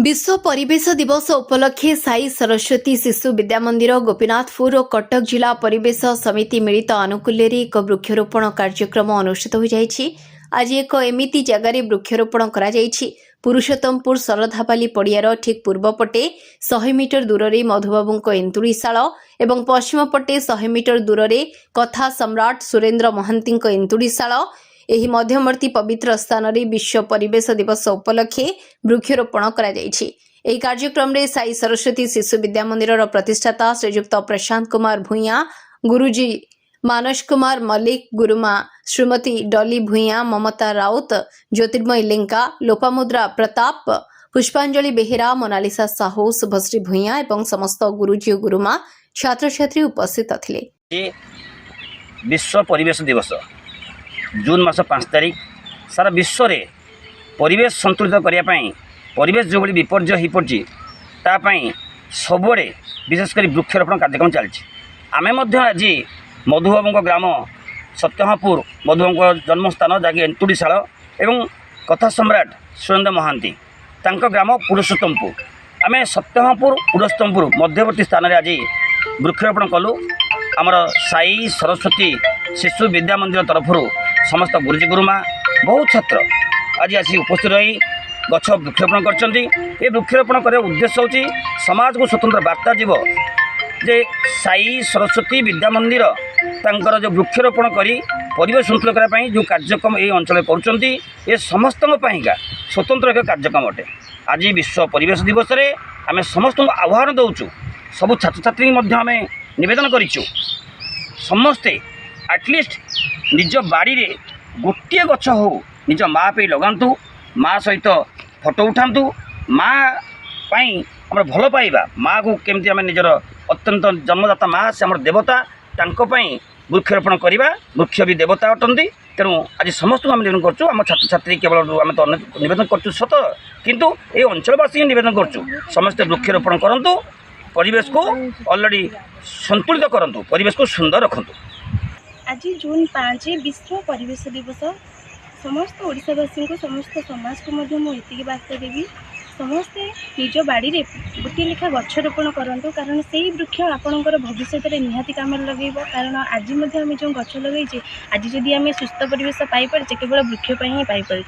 विश्व परिवेश दिवस उपलक्षे साई सरस्वती शिशु विद्या मंदिर गोपीनाथपुर और कटक जिला परिवेश समिति मिलित आनुकूल्य एक वृक्षरोपण कार्यक्रम अनुष्ठित हो जाइछि। आज एक एमिति जगार वृक्षरोपण करा जाइछि। पुरुषोत्तमपुर शरधाबाली पड़ियार ठीक पूर्व पटे 100 मीटर दूर में मधुबाबू एंतुड़ीशाल और पश्चिम पटे 100 मीटर दूर में कथा सम्राट सुरेन्द्र महांती एंतुड़ीशाल एही मध्यवर्ती पवित्र स्थान रे विश्व परिवेश दिवस उपलक्षे वृक्षरोपण करा जाइछि। एही कार्यक्रम रे साई सरस्वती शिशु विद्या मंदिर प्रतिष्ठाता श्रीयुक्त प्रशांत कुमार भूइया, गुरुजी मानस कुमार मल्लिक, गुरुमा श्रीमती डॉली भूइया, ममता राउत, ज्योतिर्मय लिंका, लोपामुद्रा प्रताप, पुष्पांजलि बेहेरा, मोनालिसा साहू, शुभश्री भूइया एवं समस्त गुरुजी और गुरुमा छात्र छात्री उपस्थित थिले। विश्व परिवेश दिवस जून मास 5 तारिख सारा विश्व रे परिवेश संतुलित करने परिवेश जो भाई विपर्य हो पड़ी तापाई सबुरे विशेषकर वृक्षरोपण कार्यक्रम चलती। आम आज मधुबाबू ग्राम सत्यहपुर मधुबाबू जन्मस्थान जहाँकि एंतुड़ीशाल एवं कथा सम्राट सुरेन्द्र महांती ग्राम पुरुषोत्तमपुर आम सत्यहपुर पुरुषोत्तमपुर मध्यवर्ती स्थान में आज वृक्षरोपण कलु। आमर साई सरस्वती शिशु विद्या मंदिर तरफ समस्त गुरुजी गुरुमा बहुत छात्र आज आसी उपस्थित रही गछ वृक्षरोपण कर वृक्षरोपण कर उद्देश्य होची समाज को स्वतंत्र वार्ता जीव जे साई सरस्वती विद्या मंदिर तांकर जो वृक्षरोपण करी परिवेश संतुलित करने जो कार्यक्रम ये अंचल कर समस्त का स्वतंत्र एक कार्यक्रम अटे। आज विश्व परिवेश दिवस रे आम समस्त आह्वान दौचु सबू छात्र छात्री आम निवेदन करूँ समस्ते एटलिस्ट निज बाड़ी रे गोटे गछ हो निज माँ पे लगातु, माँ सहित फोटो उठातु, माँ आम भल पाइबा माँ को केमती आम निजर अत्यंत जन्मदाता माँ से आम देवता तांकोपाई वृक्षरोपण करवा। वृक्ष भी देवता अटंती। तेणु आज समस्त आम निवेदन करूँ आम छात्र छात्री केवल आम तो निवेदन करूँ सत किंतु ये अंचलवासी निवेदन करूँ समस्ते वृक्षरोपण करूँ, परिवेश को ऑलरेडी संतुलित करूँ, परिवेश को सुंदर रखु। आज जून 5 विश्व परिवेश दिवस समस्त ओडिशावासी को समस्त समाज को ये बार्ता देवी समस्ते निज बाड़ी रे गोटे लेखा गछ रोपण करूँ कारण से वृक्ष आपणकर भविष्य में निहाती काम लगे। कारण आज आम जो गछ लगे आज जदि आम सुस्थ परिवेश पाइपे केवल वृक्षपाई ही पाइपे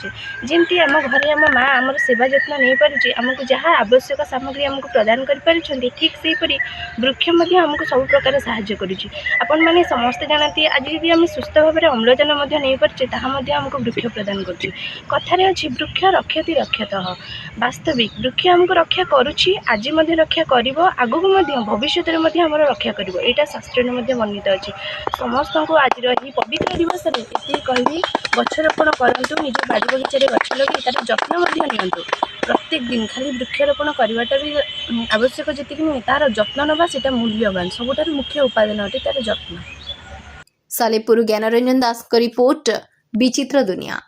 जमी आम घरे आम माँ आम सेवा जत्न नहीं पारे आमको जहाँ आवश्यक सामग्री आमको प्रदान कर ठीक सेपरी वृक्ष आमको सब प्रकार साहाय्य करुँच। मैंने समस्ते जानती आज यदि आम सुस्थ भाव में अम्लजान नहीं पारे आमको वृक्ष प्रदान कर कथार अच्छी वृक्ष रक्षति रक्षतः वास्तविक वृक्ष आमको रक्षा करुच्ची आज रक्षा कर आगू भविष्य में आम रक्षा कर यहाँ शास्त्र में वर्णित अच्छी। समस्त को आज पवित्र दिवस ये कहबी गछरोपण करूँ निज बाड़ी बगीचे गछ लगे तार जत्न नियंतु प्रत्येक दिन खाली वृक्षरोपण करवाटा भी आवश्यक जी नुहे तार जत्न नवा से मूल्यवान सबुठार मुख्य उपादान अटे तार जत्न। सालेपुर ज्ञानरंजन दास का रिपोर्ट विचित्र दुनिया।